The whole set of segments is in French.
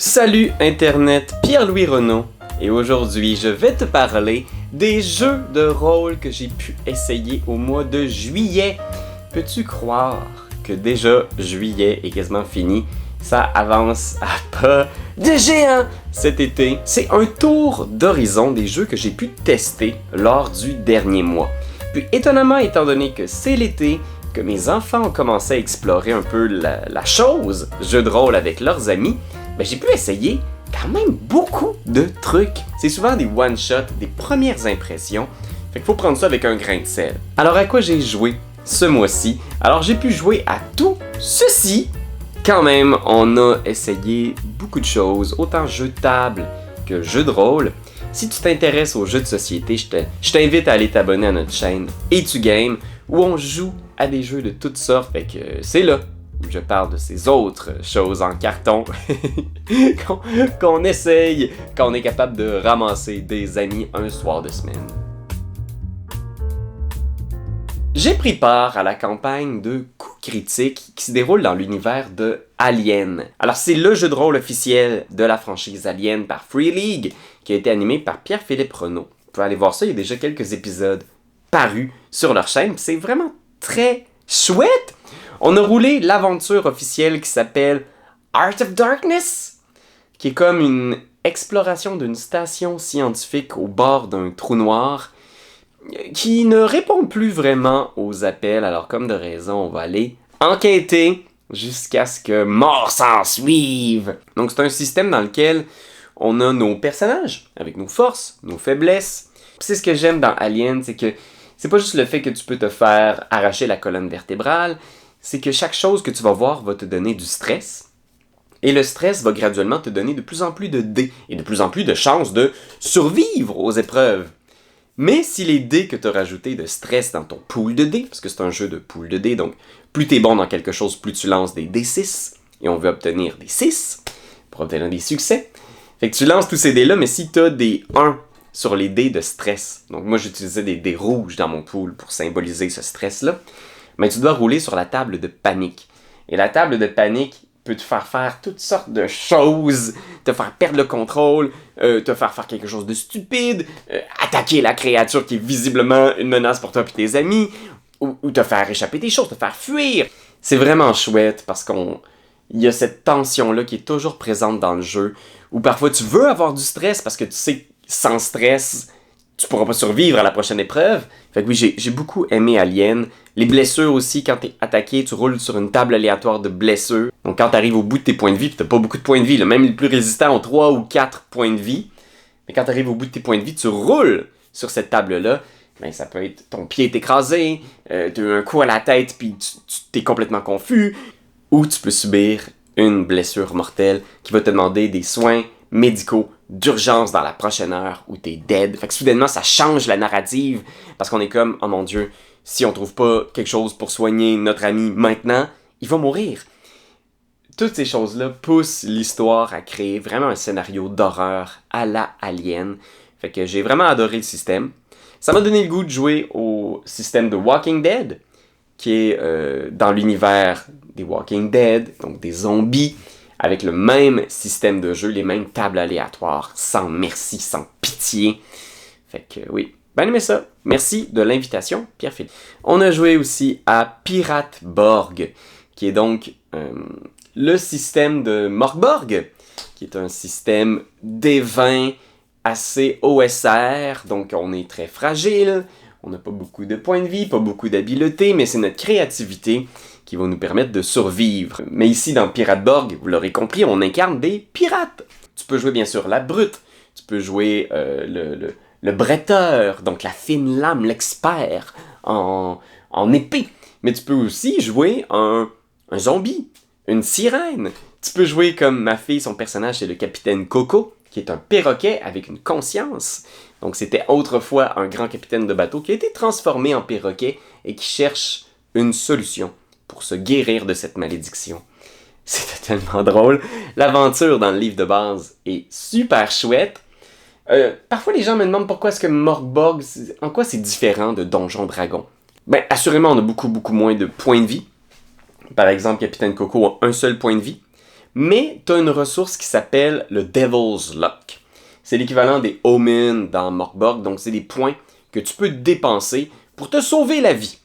Salut Internet, Pierre-Louis Renaud, et aujourd'hui je vais te parler des jeux de rôle que j'ai pu essayer au mois de juillet. Peux-tu croire que déjà juillet est quasiment fini? Ça avance à pas de géant cet été. C'est un tour d'horizon des jeux que j'ai pu tester lors du dernier mois. Puis étonnamment, étant donné que c'est l'été, que mes enfants ont commencé à explorer un peu la chose, jeux de rôle avec leurs amis, j'ai pu essayer quand même beaucoup de trucs. C'est souvent des one-shots, des premières impressions, fait qu'il faut prendre ça avec un grain de sel. Alors à quoi j'ai joué ce mois-ci? Alors j'ai pu jouer à tout ceci. Quand même, on a essayé beaucoup de choses, autant jeux de table que jeux de rôle. Si tu t'intéresses aux jeux de société, je t'invite à aller t'abonner à notre chaîne EtuGame, où on joue à des jeux de toutes sortes, fait que c'est là où je parle de ces autres choses en carton qu'on essaye quand on est capable de ramasser des amis un soir de semaine. J'ai pris part à la campagne de Coup Critique qui se déroule dans l'univers de Alien. Alors c'est le jeu de rôle officiel de la franchise Alien par Free League qui a été animé par Pierre-Philippe Renaud. Vous pouvez aller voir ça, il y a déjà quelques épisodes parus sur leur chaîne, c'est vraiment très chouette! On a roulé l'aventure officielle qui s'appelle Art of Darkness, qui est comme une exploration d'une station scientifique au bord d'un trou noir, qui ne répond plus vraiment aux appels. Alors comme de raison, on va aller enquêter jusqu'à ce que mort s'en suive. Donc c'est un système dans lequel on a nos personnages, avec nos forces, nos faiblesses. Puis c'est ce que j'aime dans Alien, c'est que c'est pas juste le fait que tu peux te faire arracher la colonne vertébrale, c'est que chaque chose que tu vas voir va te donner du stress. Et le stress va graduellement te donner de plus en plus de dés et de plus en plus de chances de survivre aux épreuves. Mais si les dés que tu as rajoutés de stress dans ton pool de dés, parce que c'est un jeu de pool de dés, donc plus tu es bon dans quelque chose, plus tu lances des D6, et on veut obtenir des 6 pour obtenir des succès. Fait que tu lances tous ces dés-là, mais si tu as des 1 sur les dés de stress, donc moi j'utilisais des dés rouges dans mon pool pour symboliser ce stress-là, mais tu dois rouler sur la table de panique. Et la table de panique peut te faire faire toutes sortes de choses, te faire perdre le contrôle, te faire faire quelque chose de stupide, attaquer la créature qui est visiblement une menace pour toi et tes amis, ou te faire échapper des choses, te faire fuir. C'est vraiment chouette parce qu'il y a cette tension-là qui est toujours présente dans le jeu, où parfois tu veux avoir du stress parce que tu sais que sans stress, tu pourras pas survivre à la prochaine épreuve. Fait que oui, j'ai beaucoup aimé Alien. Les blessures aussi, quand t'es attaqué, tu roules sur une table aléatoire de blessures. Donc quand t'arrives au bout de tes points de vie, pis t'as pas beaucoup de points de vie, là, même les plus résistants ont 3 ou 4 points de vie. Mais quand t'arrives au bout de tes points de vie, tu roules sur cette table-là. Ben, ça peut être ton pied est écrasé, t'as eu un coup à la tête puis tu t'es complètement confus. Ou tu peux subir une blessure mortelle qui va te demander des soins médicaux d'urgence dans la prochaine heure où t'es dead. Fait que soudainement, ça change la narrative parce qu'on est comme, oh mon Dieu, si on trouve pas quelque chose pour soigner notre ami maintenant, il va mourir. Toutes ces choses-là poussent l'histoire à créer vraiment un scénario d'horreur à la Alien. Fait que j'ai vraiment adoré le système. Ça m'a donné le goût de jouer au système de Walking Dead, qui est dans l'univers des Walking Dead, donc des zombies, avec le même système de jeu, les mêmes tables aléatoires, sans merci, sans pitié. Fait que oui, ben aimé ça. Merci de l'invitation, Pierre-Philippe. On a joué aussi à Pirate Borg, qui est donc le système de Morkborg, qui est un système D20 assez OSR, donc on est très fragile, on n'a pas beaucoup de points de vie, pas beaucoup d'habileté, mais c'est notre créativité qui va nous permettre de survivre. Mais ici, dans Pirate Borg, vous l'aurez compris, on incarne des pirates. Tu peux jouer bien sûr la brute, tu peux jouer le bretteur, donc la fine lame, l'expert en épée. Mais tu peux aussi jouer un zombie, une sirène. Tu peux jouer comme ma fille, son personnage c'est le capitaine Coco, qui est un perroquet avec une conscience. Donc c'était autrefois un grand capitaine de bateau qui a été transformé en perroquet et qui cherche une solution pour se guérir de cette malédiction. C'était tellement drôle. L'aventure dans le livre de base est super chouette. Parfois les gens me demandent pourquoi est-ce que Morkborg, en quoi c'est différent de Donjon Dragon. Ben assurément on a beaucoup moins de points de vie. Par exemple, Capitaine Coco a un seul point de vie. Mais tu as une ressource qui s'appelle le Devil's Luck. C'est l'équivalent des Omen dans Morkborg, donc c'est des points que tu peux dépenser pour te sauver la vie.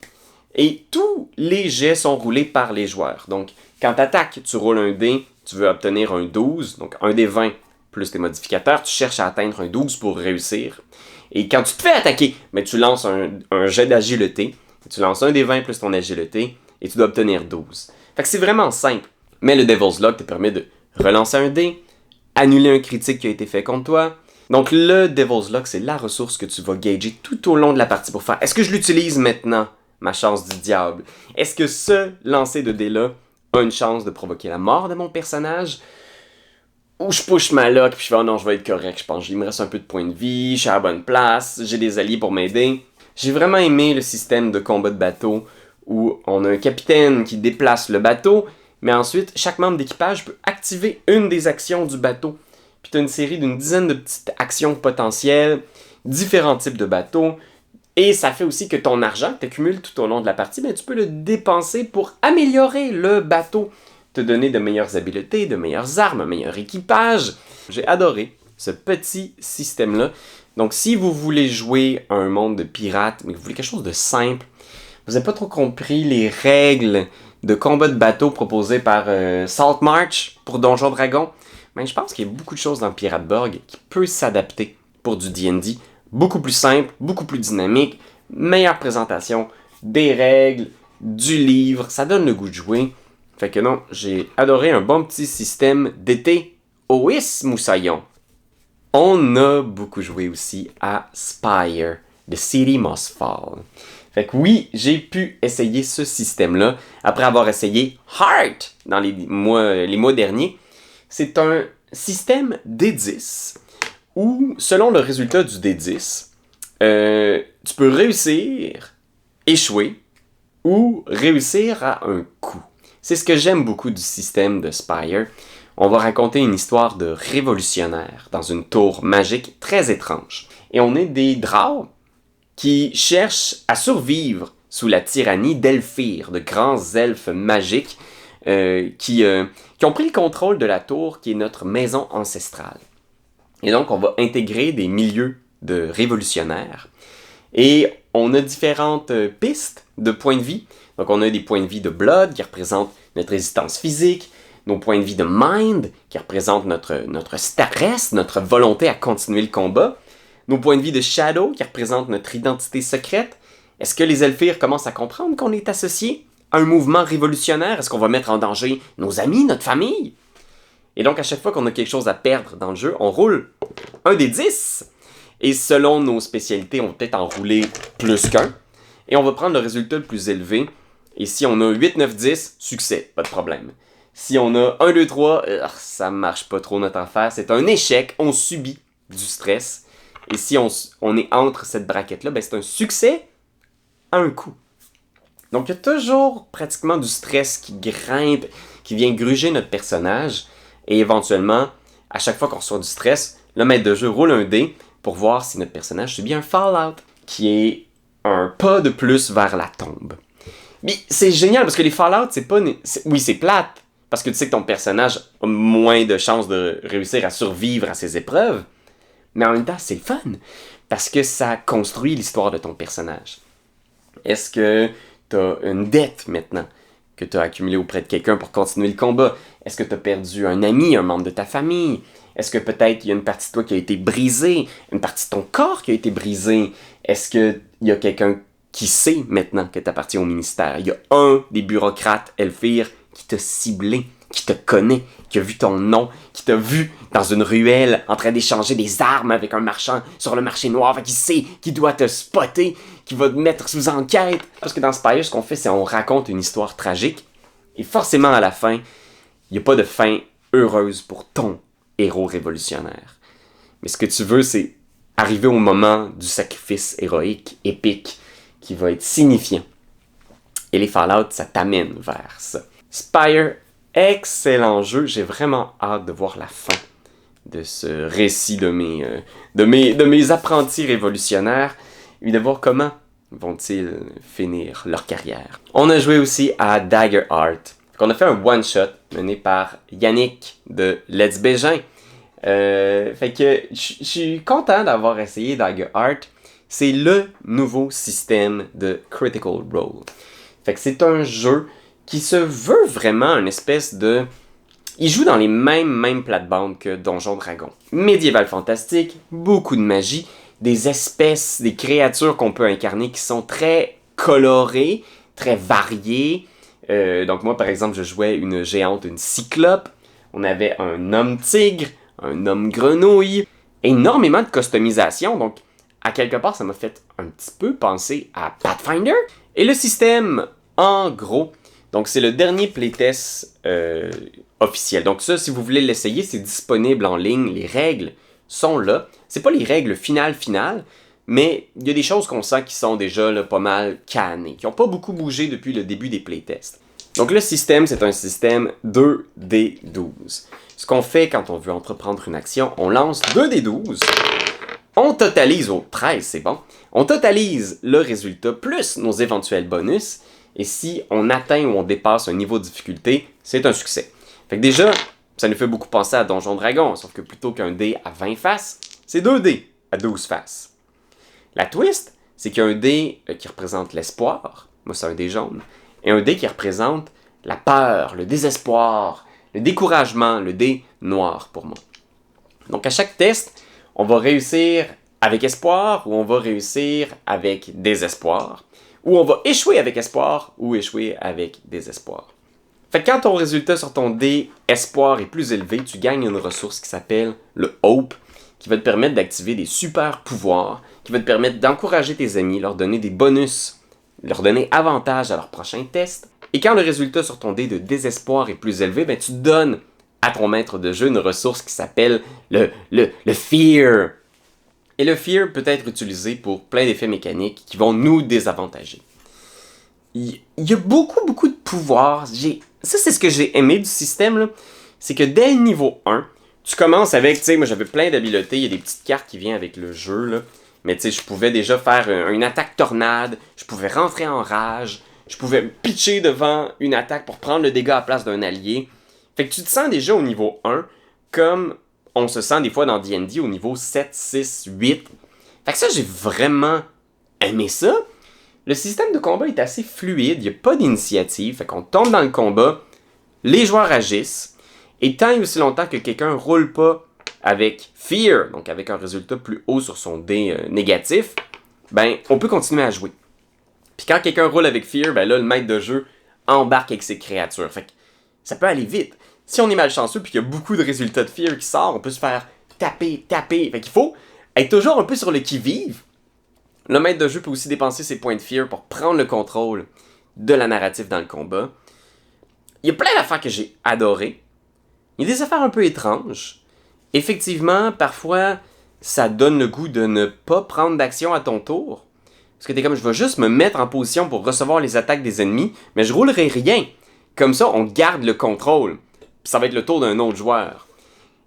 Et tous les jets sont roulés par les joueurs. Donc, quand tu attaques, tu roules un dé, tu veux obtenir un 12, donc un des 20 plus tes modificateurs, tu cherches à atteindre un 12 pour réussir. Et quand tu te fais attaquer, mais tu lances un jet d'agilité, tu lances un des 20 plus ton agilité, et tu dois obtenir 12. Fait que c'est vraiment simple. Mais le Devil's Luck te permet de relancer un dé, annuler un critique qui a été fait contre toi. Donc le Devil's Luck, c'est la ressource que tu vas gager tout au long de la partie pour faire. Est-ce que je l'utilise maintenant, ma chance du diable? Est-ce que ce lancer de dé-là a une chance de provoquer la mort de mon personnage? Ou je push ma luck, puis je fais « Oh non, je vais être correct, je pense. Il me reste un peu de points de vie, je suis à la bonne place, j'ai des alliés pour m'aider. » J'ai vraiment aimé le système de combat de bateau où on a un capitaine qui déplace le bateau, mais ensuite, chaque membre d'équipage peut activer une des actions du bateau. Puis tu as une série d'une dizaine de petites actions potentielles, différents types de bateaux, et ça fait aussi que ton argent que tu accumules tout au long de la partie, ben, tu peux le dépenser pour améliorer le bateau, te donner de meilleures habiletés, de meilleures armes, un meilleur équipage. J'ai adoré ce petit système-là. Donc si vous voulez jouer à un monde de pirates, mais que vous voulez quelque chose de simple, vous n'avez pas trop compris les règles de combat de bateau proposées par Saltmarsh pour Donjon Dragon, mais je pense qu'il y a beaucoup de choses dans Pirateborg qui peut s'adapter pour du D&D. Beaucoup plus simple, beaucoup plus dynamique, meilleure présentation, des règles, du livre, ça donne le goût de jouer. Fait que non, j'ai adoré un bon petit système d'été. Ois Moussaillon. On a beaucoup joué aussi à Spire, The City Must Fall. Fait que oui, j'ai pu essayer ce système-là après avoir essayé Heart dans les mois derniers. C'est un système D10 où, selon le résultat du D10, tu peux réussir, échouer ou réussir à un coup. C'est ce que j'aime beaucoup du système de Spire. On va raconter une histoire de révolutionnaire dans une tour magique très étrange. Et on est des draws qui cherchent à survivre sous la tyrannie d'Elfir, de grands elfes magiques qui ont pris le contrôle de la tour qui est notre maison ancestrale. Et donc, on va intégrer des milieux de révolutionnaires. Et on a différentes pistes de points de vie. Donc, on a des points de vie de Blood qui représentent notre résistance physique, nos points de vie de Mind qui représentent notre stress, notre volonté à continuer le combat, nos points de vie de Shadow qui représentent notre identité secrète. Est-ce que les Elfir commencent à comprendre qu'on est associé à un mouvement révolutionnaire? Est-ce qu'on va mettre en danger nos amis, notre famille? Et donc, à chaque fois qu'on a quelque chose à perdre dans le jeu, on roule un des 10. Et selon nos spécialités, on va peut-être en rouler plus qu'un. Et on va prendre le résultat le plus élevé. Et si on a 8, 9, 10, succès, pas de problème. Si on a 1, 2, 3, ça marche pas trop notre affaire. C'est un échec, on subit du stress. Et si on est entre cette braquette-là, ben c'est un succès à un coup. Donc il y a toujours pratiquement du stress qui grimpe, qui vient gruger notre personnage. Et éventuellement, à chaque fois qu'on reçoit du stress, le maître de jeu roule un dé pour voir si notre personnage subit un Fallout, qui est un pas de plus vers la tombe. Mais c'est génial parce que les Fallout, c'est pas... Oui, c'est plate, parce que tu sais que ton personnage a moins de chances de réussir à survivre à ses épreuves, mais en même temps, c'est fun, parce que ça construit l'histoire de ton personnage. Est-ce que tu as une dette maintenant que tu as accumulée auprès de quelqu'un pour continuer le combat? Est-ce que tu as perdu un ami, un membre de ta famille? Est-ce que peut-être il y a une partie de toi qui a été brisée, une partie de ton corps qui a été brisée? Est-ce qu'il y a quelqu'un qui sait maintenant que tu appartiens au ministère? Il y a un des bureaucrates Elfir qui t'a ciblé, qui te connaît, qui a vu ton nom, qui t'a vu dans une ruelle en train d'échanger des armes avec un marchand sur le marché noir, qui sait qu'il doit te spotter, qui va te mettre sous enquête. Parce que dans Spire, ce qu'on fait, c'est on raconte une histoire tragique, et forcément à la fin, il n'y a pas de fin heureuse pour ton héros révolutionnaire. Mais ce que tu veux, c'est arriver au moment du sacrifice héroïque, épique, qui va être signifiant. Et les Fallout, ça t'amène vers ça. Spire, excellent jeu. J'ai vraiment hâte de voir la fin de ce récit de mes apprentis révolutionnaires et de voir comment vont-ils finir leur carrière. On a joué aussi à Dagger Heart. On a fait un one-shot. mené par Yannick de Let's Bégin. Fait que je suis content d'avoir essayé Dagger Art. C'est le nouveau système de Critical Role. Fait que c'est un jeu qui se veut vraiment une espèce de... Il joue dans les mêmes plates-bandes que Donjon Dragon. Médiéval fantastique, beaucoup de magie, des espèces, des créatures qu'on peut incarner qui sont très colorées, très variées. Donc moi, par exemple, je jouais une géante, une cyclope. On avait un homme tigre, un homme grenouille. Énormément de customisation, donc à quelque part, ça m'a fait un petit peu penser à Pathfinder. Et le système, en gros, donc c'est le dernier playtest officiel. Donc ça, si vous voulez l'essayer, c'est disponible en ligne. Les règles sont là. C'est pas les règles finales, mais il y a des choses qu'on sent qui sont déjà là, pas mal cannées, qui n'ont pas beaucoup bougé depuis le début des playtests. Donc le système, c'est un système 2D12. Ce qu'on fait quand on veut entreprendre une action, on lance 2D12. On totalise, 13 c'est bon, on totalise le résultat plus nos éventuels bonus, et si on atteint ou on dépasse un niveau de difficulté, c'est un succès. Fait que déjà, ça nous fait beaucoup penser à Donjon Dragon, sauf que plutôt qu'un dé à 20 faces, c'est 2 dés à 12 faces. La twist, c'est qu'il y a un dé qui représente l'espoir, moi c'est un dé jaune, et un dé qui représente la peur, le désespoir, le découragement, le dé noir pour moi. Donc à chaque test, on va réussir avec espoir ou on va réussir avec désespoir. Ou on va échouer avec espoir ou échouer avec désespoir. Fait que quand ton résultat sur ton dé espoir est plus élevé, tu gagnes une ressource qui s'appelle le Hope, qui va te permettre d'activer des super pouvoirs, qui va te permettre d'encourager tes amis, leur donner des bonus, leur donner avantage à leur prochain test. Et quand le résultat sur ton dé de désespoir est plus élevé, ben tu donnes à ton maître de jeu une ressource qui s'appelle le Fear. Et le Fear peut être utilisé pour plein d'effets mécaniques qui vont nous désavantager. Il y a beaucoup de pouvoirs. Ça, c'est ce que j'ai aimé du système, là. C'est que dès le niveau 1, tu commences avec, tu sais, moi j'avais plein d'habiletés, il y a des petites cartes qui viennent avec le jeu, là. Mais tu sais, je pouvais déjà faire une attaque tornade, je pouvais rentrer en rage, je pouvais me pitcher devant une attaque pour prendre le dégât à la place d'un allié. Fait que tu te sens déjà au niveau 1 comme on se sent des fois dans D&D au niveau 7, 6, 8. Fait que ça, j'ai vraiment aimé ça. Le système de combat est assez fluide, il n'y a pas d'initiative. Fait qu'on tombe dans le combat, les joueurs agissent, et tant et aussi longtemps que quelqu'un roule pas avec Fear, donc avec un résultat plus haut sur son dé négatif, ben on peut continuer à jouer. Puis quand quelqu'un roule avec Fear, ben là, le maître de jeu embarque avec ses créatures. Fait que ça peut aller vite. Si on est malchanceux puis qu'il y a beaucoup de résultats de Fear qui sortent, on peut se faire taper. Fait qu'il faut être toujours un peu sur le qui-vive. Le maître de jeu peut aussi dépenser ses points de Fear pour prendre le contrôle de la narrative dans le combat. Il y a plein d'affaires que j'ai adorées. Il y a des affaires un peu étranges. Effectivement, parfois, ça donne le goût de ne pas prendre d'action à ton tour. Parce que t'es comme, je vais juste me mettre en position pour recevoir les attaques des ennemis, mais je roulerai rien. Comme ça, on garde le contrôle. Puis ça va être le tour d'un autre joueur.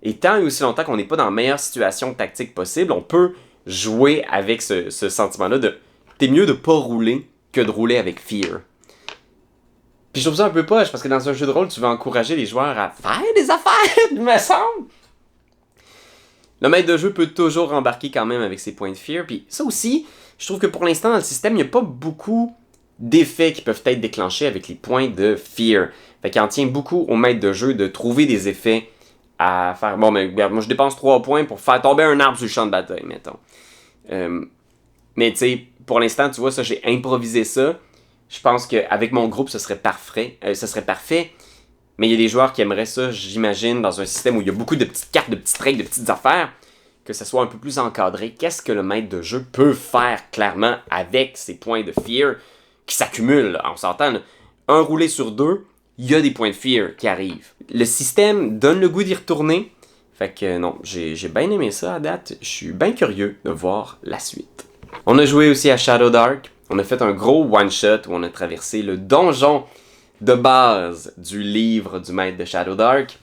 Et tant et aussi longtemps qu'on n'est pas dans la meilleure situation tactique possible, on peut jouer avec ce sentiment-là de t'es mieux de pas rouler que de rouler avec Fear. Puis je trouve ça un peu poche, parce que dans un jeu de rôle, tu veux encourager les joueurs à faire des affaires, il me semble. Le maître de jeu peut toujours embarquer quand même avec ses points de Fear. Puis ça aussi, je trouve que pour l'instant, dans le système, il n'y a pas beaucoup d'effets qui peuvent être déclenchés avec les points de Fear. Fait qu'il en tient beaucoup au maître de jeu de trouver des effets à faire. Bon, mais regarde, moi je dépense 3 points pour faire tomber un arbre sur le champ de bataille, mettons. Mais tu sais, pour l'instant, tu vois, ça, j'ai improvisé ça. Je pense qu'avec mon groupe, ce serait parfait. Mais il y a des joueurs qui aimeraient ça, j'imagine, dans un système où il y a beaucoup de petites cartes, de petites règles, de petites affaires, que ça soit un peu plus encadré. Qu'est-ce que le maître de jeu peut faire clairement avec ces points de Fear qui s'accumulent, là. On s'entend, là. Un roulé sur 2, il y a des points de Fear qui arrivent. Le système donne le goût d'y retourner. Fait que non, j'ai bien aimé ça à date. Je suis bien curieux de voir la suite. On a joué aussi à Shadow Dark. On a fait un gros one-shot où on a traversé le donjon de base du livre du maître de Shadow Dark.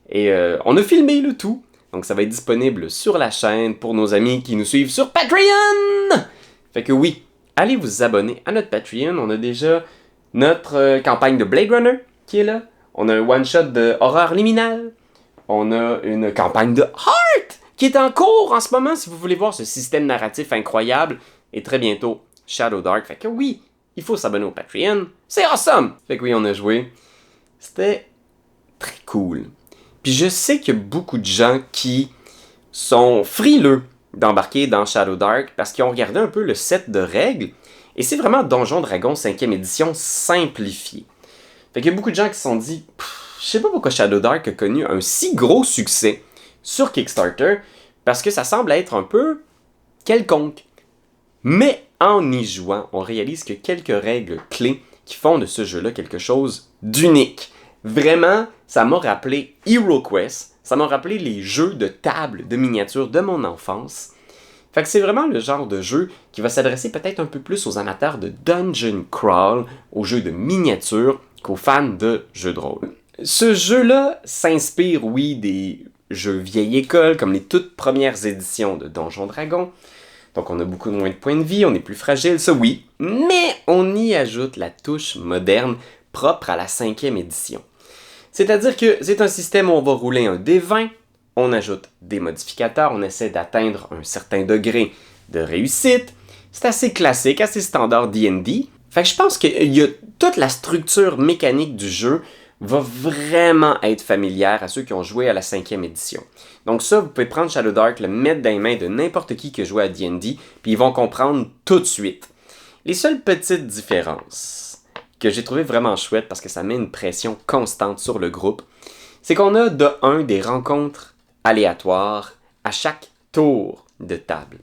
Et on a filmé le tout. Donc ça va être disponible sur la chaîne pour nos amis qui nous suivent sur Patreon. Fait que oui, allez vous abonner à notre Patreon. On a déjà notre campagne de Blade Runner qui est là. On a un one-shot de horreur liminale. On a une campagne de Heart qui est en cours en ce moment si vous voulez voir ce système narratif incroyable. Et très bientôt, Shadow Dark. Fait que oui, il faut s'abonner au Patreon. C'est awesome! Fait que oui, on a joué. C'était très cool. Puis je sais qu'il y a beaucoup de gens qui sont frileux d'embarquer dans Shadow Dark parce qu'ils ont regardé un peu le set de règles. Et c'est vraiment Donjon Dragon 5e édition simplifié. Fait qu'il y a beaucoup de gens qui se sont dit, je sais pas pourquoi Shadow Dark a connu un si gros succès sur Kickstarter, parce que ça semble être un peu quelconque. Mais en y jouant, on réalise que quelques règles clés qui font de ce jeu-là quelque chose d'unique. Vraiment, ça m'a rappelé HeroQuest, ça m'a rappelé les jeux de table de miniatures de mon enfance. Fait que c'est vraiment le genre de jeu qui va s'adresser peut-être un peu plus aux amateurs de Dungeon Crawl, aux jeux de miniatures, qu'aux fans de jeux de rôle. Ce jeu-là s'inspire, oui, des jeux vieille école, comme les toutes premières éditions de Donjon Dragon. Donc on a beaucoup moins de points de vie, on est plus fragile, ça oui, mais on y ajoute la touche moderne propre à la 5e édition. C'est-à-dire que c'est un système où on va rouler un D20, on ajoute des modificateurs, on essaie d'atteindre un certain degré de réussite. C'est assez classique, assez standard D&D. Fait que je pense qu'il y a toute la structure mécanique du jeu va vraiment être familière à ceux qui ont joué à la 5e édition. Donc ça, vous pouvez prendre Shadow Dark, le mettre dans les mains de n'importe qui a joué à D&D, puis ils vont comprendre tout de suite. Les seules petites différences que j'ai trouvé vraiment chouettes parce que ça met une pression constante sur le groupe, c'est qu'on a de un des rencontres aléatoires à chaque tour de table.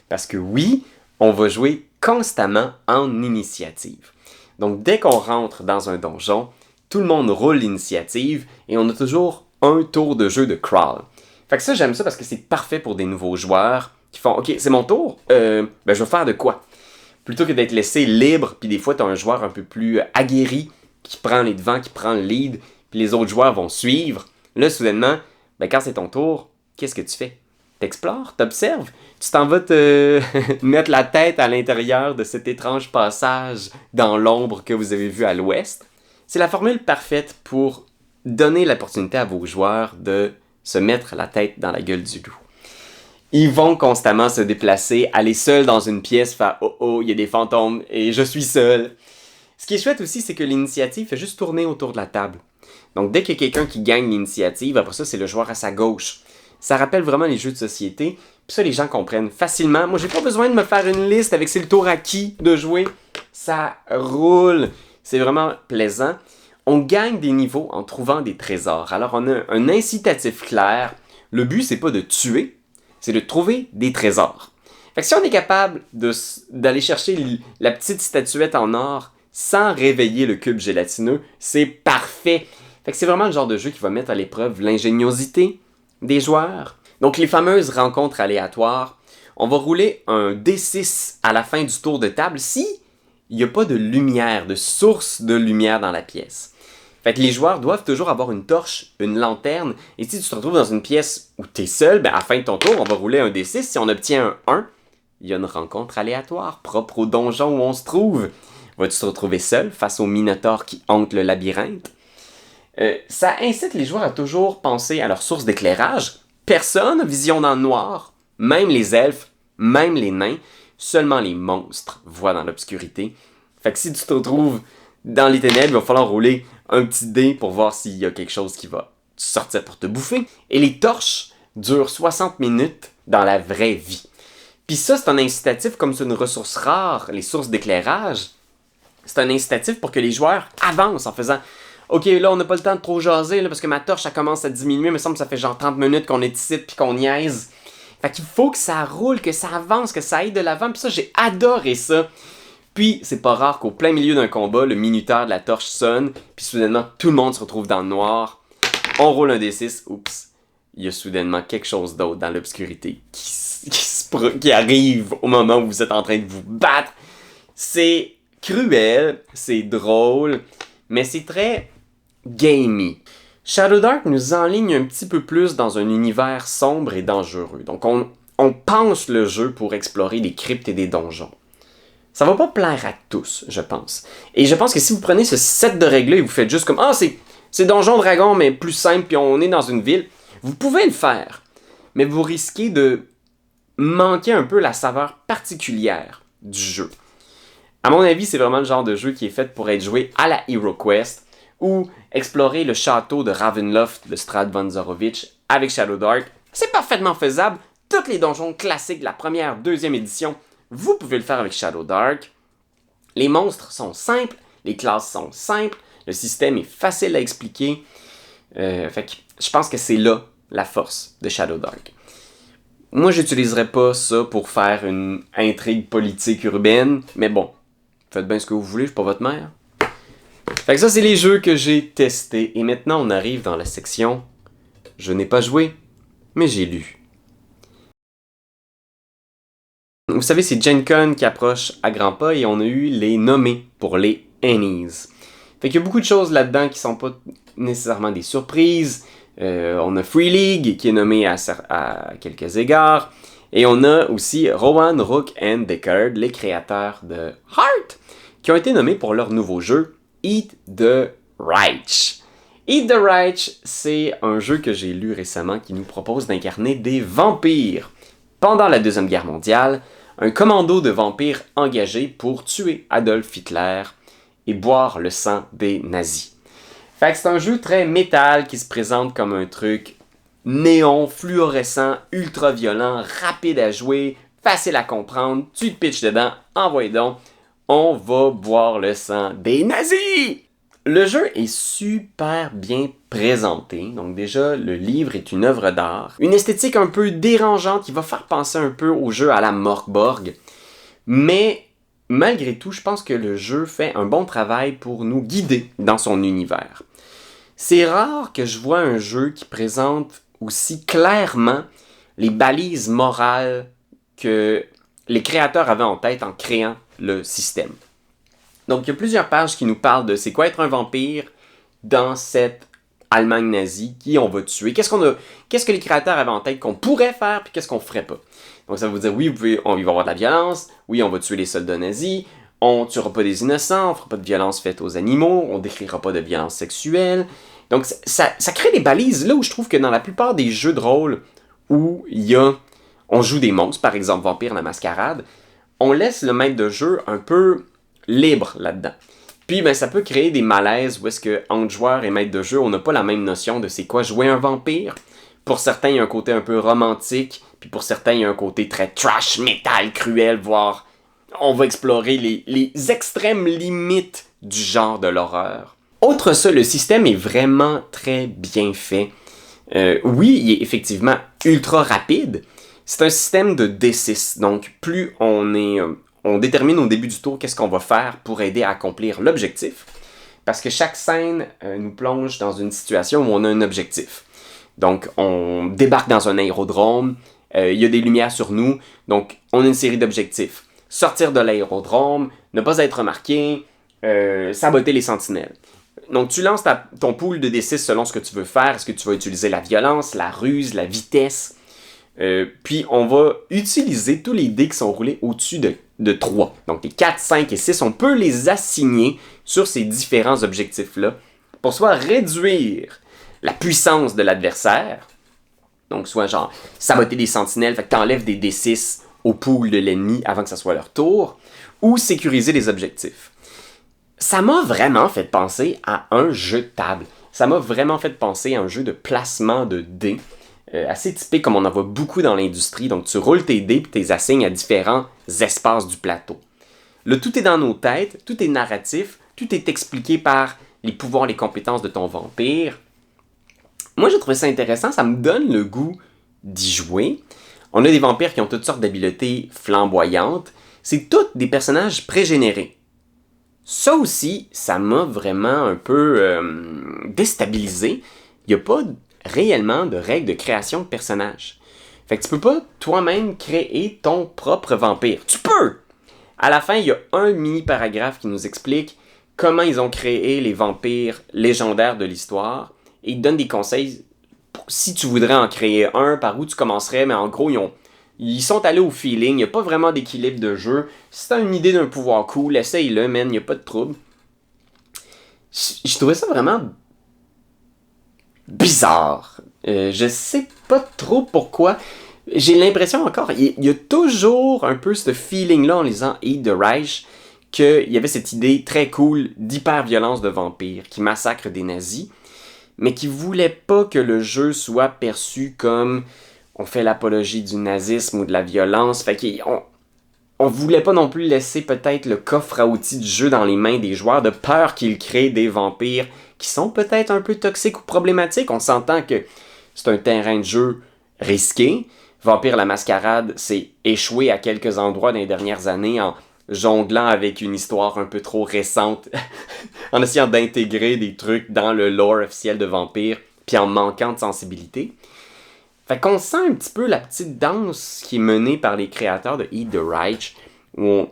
Parce que oui, on va jouer constamment en initiative. Donc dès qu'on rentre dans un donjon, tout le monde roule l'initiative et on a toujours un tour de jeu de crawl. Fait que ça, j'aime ça parce que c'est parfait pour des nouveaux joueurs qui font « Ok, c'est mon tour, je vais faire de quoi? » Plutôt que d'être laissé libre, puis des fois, tu as un joueur un peu plus aguerri qui prend les devants, qui prend le lead, puis les autres joueurs vont suivre. Là, soudainement, quand c'est ton tour, qu'est-ce que tu fais? T'explores, t'observes, tu t'en vas te mettre la tête à l'intérieur de cet étrange passage dans l'ombre que vous avez vu à l'ouest. C'est la formule parfaite pour donner l'opportunité à vos joueurs de se mettre la tête dans la gueule du loup. Ils vont constamment se déplacer, aller seuls dans une pièce, faire « Oh oh, il y a des fantômes et je suis seul ». Ce qui est chouette aussi, c'est que l'initiative fait juste tourner autour de la table. Donc dès qu'il y a quelqu'un qui gagne l'initiative, après ça, c'est le joueur à sa gauche. Ça rappelle vraiment les jeux de société, puis ça, les gens comprennent facilement. Moi, j'ai pas besoin de me faire une liste avec c'est le tour à qui de jouer. Ça roule. C'est vraiment plaisant. On gagne des niveaux en trouvant des trésors. Alors, on a un incitatif clair. Le but, c'est pas de tuer, c'est de trouver des trésors. Fait que si on est capable d'aller chercher la petite statuette en or sans réveiller le cube gélatineux, c'est parfait. Fait que c'est vraiment le genre de jeu qui va mettre à l'épreuve l'ingéniosité des joueurs. Donc, les fameuses rencontres aléatoires. On va rouler un D6 à la fin du tour de table si il n'y a pas de lumière, de source de lumière dans la pièce. Fait que les joueurs doivent toujours avoir une torche, une lanterne, et si tu te retrouves dans une pièce où tu es seul, à la fin de ton tour, on va rouler un D6. Si on obtient un 1, il y a une rencontre aléatoire propre au donjon où on se trouve. Vas-tu te retrouver seul face au minotaure qui hante le labyrinthe? Ça incite les joueurs à toujours penser à leur source d'éclairage. Personne n'a vision dans le noir, même les elfes, même les nains. Seulement les monstres voient dans l'obscurité. Fait que si tu te retrouves dans les ténèbres, il va falloir rouler un petit dé pour voir s'il y a quelque chose qui va sortir pour te bouffer. Et les torches durent 60 minutes dans la vraie vie. Puis ça, c'est un incitatif, comme c'est une ressource rare, les sources d'éclairage, c'est un incitatif pour que les joueurs avancent en faisant « Ok, là, on n'a pas le temps de trop jaser, là, parce que ma torche, ça commence à diminuer, il me semble que ça fait genre 30 minutes qu'on est ici, puis qu'on niaise. » Fait qu'il faut que ça roule, que ça avance, que ça aille de l'avant. Puis ça, j'ai adoré ça. Puis, c'est pas rare qu'au plein milieu d'un combat, le minuteur de la torche sonne, puis soudainement, tout le monde se retrouve dans le noir. On roule un D6, oups. Il y a soudainement quelque chose d'autre dans l'obscurité qui arrive au moment où vous êtes en train de vous battre. C'est cruel, c'est drôle, mais c'est très gamey. Shadow Dark nous enligne un petit peu plus dans un univers sombre et dangereux. Donc on pense le jeu pour explorer des cryptes et des donjons. Ça va pas plaire à tous, je pense. Et je pense que si vous prenez ce set de règles-là et vous faites juste comme « Ah, C'est Donjon Dragon, mais plus simple, puis on est dans une ville. Vous pouvez le faire, mais vous risquez de manquer un peu la saveur particulière du jeu. À mon avis, c'est vraiment le genre de jeu qui est fait pour être joué à la HeroQuest ou explorer le château de Ravenloft de Strad von Zarovich avec Shadow Dark. C'est parfaitement faisable. Tous les donjons classiques de la première, deuxième édition, vous pouvez le faire avec Shadow Dark. Les monstres sont simples, les classes sont simples, le système est facile à expliquer. Fait que je pense que c'est là la force de Shadow Dark. Moi, j'utiliserais pas ça pour faire une intrigue politique urbaine, mais bon, faites bien ce que vous voulez, je suis pas votre mère. Fait que ça, c'est les jeux que j'ai testés. Et maintenant, on arrive dans la section « Je n'ai pas joué, mais j'ai lu ». Vous savez, c'est Gen Con qui approche à grands pas et on a eu les nommés pour les Ennies. Fait qu'il y a beaucoup de choses là-dedans qui sont pas nécessairement des surprises. On a Free League qui est nommé à quelques égards. Et on a aussi Rowan, Rook and Deckard, les créateurs de Heart, qui ont été nommés pour leur nouveau jeu, Eat the Reich. Eat the Reich, c'est un jeu que j'ai lu récemment qui nous propose d'incarner des vampires. Pendant la Deuxième Guerre mondiale, un commando de vampires engagé pour tuer Adolf Hitler et boire le sang des nazis. Fait que c'est un jeu très métal qui se présente comme un truc néon, fluorescent, ultra violent, rapide à jouer, facile à comprendre, tu te pitches dedans, envoie donc, on va boire le sang des nazis! Le jeu est super bien présenté, donc déjà le livre est une œuvre d'art, une esthétique un peu dérangeante qui va faire penser un peu au jeu à la Morkborg, mais malgré tout, je pense que le jeu fait un bon travail pour nous guider dans son univers. C'est rare que je vois un jeu qui présente aussi clairement les balises morales que les créateurs avaient en tête en créant le système. Donc, il y a plusieurs pages qui nous parlent de c'est quoi être un vampire dans cette Allemagne nazie, qui on va tuer, qu'est-ce que les créateurs avaient en tête qu'on pourrait faire, puis qu'est-ce qu'on ferait pas. Donc, ça veut dire, oui, il va y avoir de la violence, oui, on va tuer les soldats nazis, on tuera pas des innocents, on fera pas de violence faite aux animaux, on décrira pas de violence sexuelle. Donc, ça crée des balises là où je trouve que dans la plupart des jeux de rôle où on joue des monstres, par exemple Vampire la Mascarade, on laisse le maître de jeu un peu libre là-dedans. Puis, ça peut créer des malaises où est-ce que entre joueurs et maître de jeu, on n'a pas la même notion de c'est quoi jouer un vampire. Pour certains, il y a un côté un peu romantique, puis pour certains, il y a un côté très trash, metal, cruel, voire on va explorer les extrêmes limites du genre de l'horreur. Autre ça, le système est vraiment très bien fait. Oui, il est effectivement ultra rapide. C'est un système de D6, donc plus on détermine au début du tour qu'est-ce qu'on va faire pour aider à accomplir l'objectif. Parce que chaque scène nous plonge dans une situation où on a un objectif. Donc, on débarque dans un aérodrome, il y a des lumières sur nous, donc on a une série d'objectifs. Sortir de l'aérodrome, ne pas être remarqué, saboter les sentinelles. Donc, tu lances ton pool de D6 selon ce que tu veux faire. Est-ce que tu vas utiliser la violence, la ruse, la vitesse? Puis, on va utiliser tous les dés qui sont roulés au-dessus de 3. Donc, les 4, 5 et 6, on peut les assigner sur ces différents objectifs-là pour soit réduire la puissance de l'adversaire, donc soit genre saboter des sentinelles, fait que t'enlèves des D6 au pool de l'ennemi avant que ça soit leur tour, ou sécuriser les objectifs. Ça m'a vraiment fait penser à un jeu de table. Ça m'a vraiment fait penser à un jeu de placement de dés, assez typique comme on en voit beaucoup dans l'industrie. Donc tu roules tes dés et tu les assignes à différents espaces du plateau. Là, tout est dans nos têtes, tout est narratif, tout est expliqué par les pouvoirs, les compétences de ton vampire. Moi, j'ai trouvé ça intéressant, ça me donne le goût d'y jouer. On a des vampires qui ont toutes sortes d'habiletés flamboyantes. C'est tous des personnages pré-générés. Ça aussi, ça m'a vraiment un peu déstabilisé. Il n'y a pas réellement de règles de création de personnages. Fait que tu peux pas toi-même créer ton propre vampire. Tu peux! À la fin, il y a un mini-paragraphe qui nous explique comment ils ont créé les vampires légendaires de l'histoire. Et ils donnent des conseils si tu voudrais en créer un, par où tu commencerais. Mais en gros, ils sont allés au feeling. Il n'y a pas vraiment d'équilibre de jeu. Si tu as une idée d'un pouvoir cool, essaye-le, man. Il n'y a pas de trouble. Je trouvais ça vraiment bizarre. Je sais pas trop pourquoi. J'ai l'impression encore, il y a toujours un peu ce feeling-là en lisant Eat the Reich, qu'il y avait cette idée très cool d'hyper-violence de vampires qui massacrent des nazis, mais qui voulait pas que le jeu soit perçu comme on fait l'apologie du nazisme ou de la violence. Fait qu'on voulait pas non plus laisser peut-être le coffre à outils du jeu dans les mains des joueurs de peur qu'ils créent des vampires qui sont peut-être un peu toxiques ou problématiques. On s'entend que c'est un terrain de jeu risqué. Vampire la Mascarade s'est échoué à quelques endroits dans les dernières années en jonglant avec une histoire un peu trop récente, en essayant d'intégrer des trucs dans le lore officiel de Vampire, puis en manquant de sensibilité. Fait qu'on sent un petit peu la petite danse qui est menée par les créateurs de Eat the Reich, où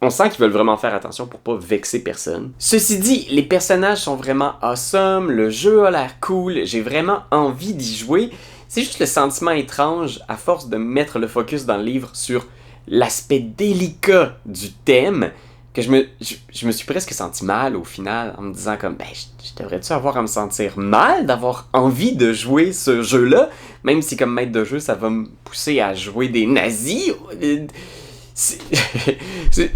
on sent qu'ils veulent vraiment faire attention pour pas vexer personne. Ceci dit, les personnages sont vraiment awesome, le jeu a l'air cool, j'ai vraiment envie d'y jouer. C'est juste le sentiment étrange, à force de mettre le focus dans le livre sur l'aspect délicat du thème, que je me suis presque senti mal au final, en me disant comme, je devrais-tu avoir à me sentir mal d'avoir envie de jouer ce jeu-là, même si comme maître de jeu, ça va me pousser à jouer des nazis.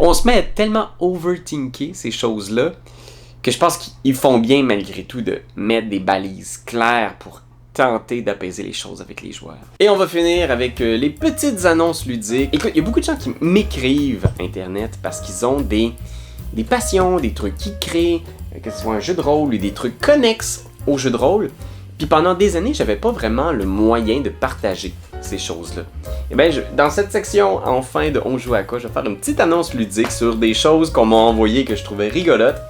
On se met à tellement overthinker ces choses-là, que je pense qu'ils font bien malgré tout de mettre des balises claires pour tenter d'apaiser les choses avec les joueurs. Et on va finir avec les petites annonces ludiques. Écoute, il y a beaucoup de gens qui m'écrivent Internet parce qu'ils ont des passions, des trucs qu'ils créent, que ce soit un jeu de rôle ou des trucs connexes au jeu de rôle. Puis pendant des années, j'avais pas vraiment le moyen de partager ces choses-là. Et bien, dans cette section, en fin de On joue à quoi, je vais faire une petite annonce ludique sur des choses qu'on m'a envoyées que je trouvais rigolotes.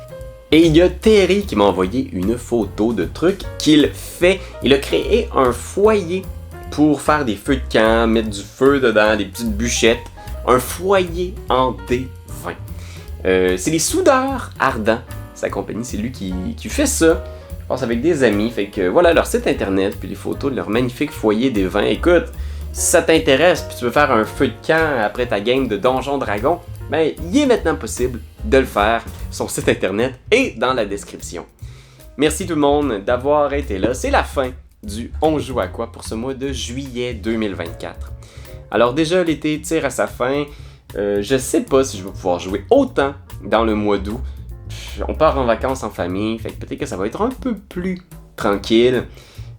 Et il y a Terry qui m'a envoyé une photo de trucs qu'il fait. Il a créé un foyer pour faire des feux de camp, mettre du feu dedans, des petites bûchettes. Un foyer en D20. C'est les soudeurs ardents. Sa compagnie, c'est lui qui fait ça. Je pense avec des amis. Fait que voilà leur site internet, puis les photos de leur magnifique foyer D20. Écoute, si ça t'intéresse, puis tu veux faire un feu de camp après ta game de Donjon Dragon, ben, il est maintenant possible de le faire. Son site internet est dans la description. Merci tout le monde d'avoir été là. C'est la fin du On joue à quoi pour ce mois de juillet 2024. Alors déjà, l'été tire à sa fin. Je sais pas si je vais pouvoir jouer autant dans le mois d'août. On part en vacances en famille, fait que peut-être que ça va être un peu plus tranquille.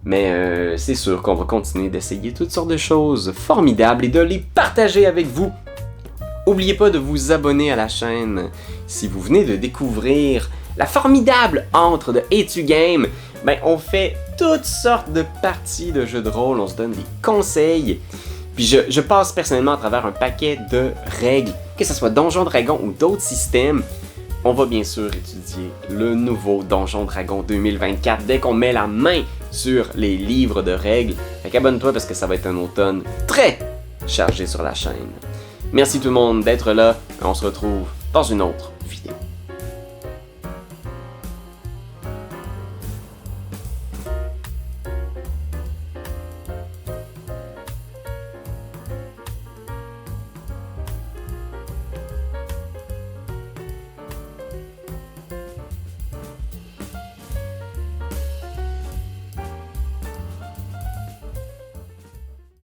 Mais c'est sûr qu'on va continuer d'essayer toutes sortes de choses formidables et de les partager avec vous. N'oubliez pas de vous abonner à la chaîne si vous venez de découvrir la formidable antre de Etu Game. Ben, on fait toutes sortes de parties de jeux de rôle, on se donne des conseils. Puis je passe personnellement à travers un paquet de règles, que ce soit Donjon Dragon ou d'autres systèmes. On va bien sûr étudier le nouveau Donjon Dragon 2024 dès qu'on met la main sur les livres de règles. Fait qu'abonne-toi parce que ça va être un automne très chargé sur la chaîne. Merci tout le monde d'être là, et on se retrouve dans une autre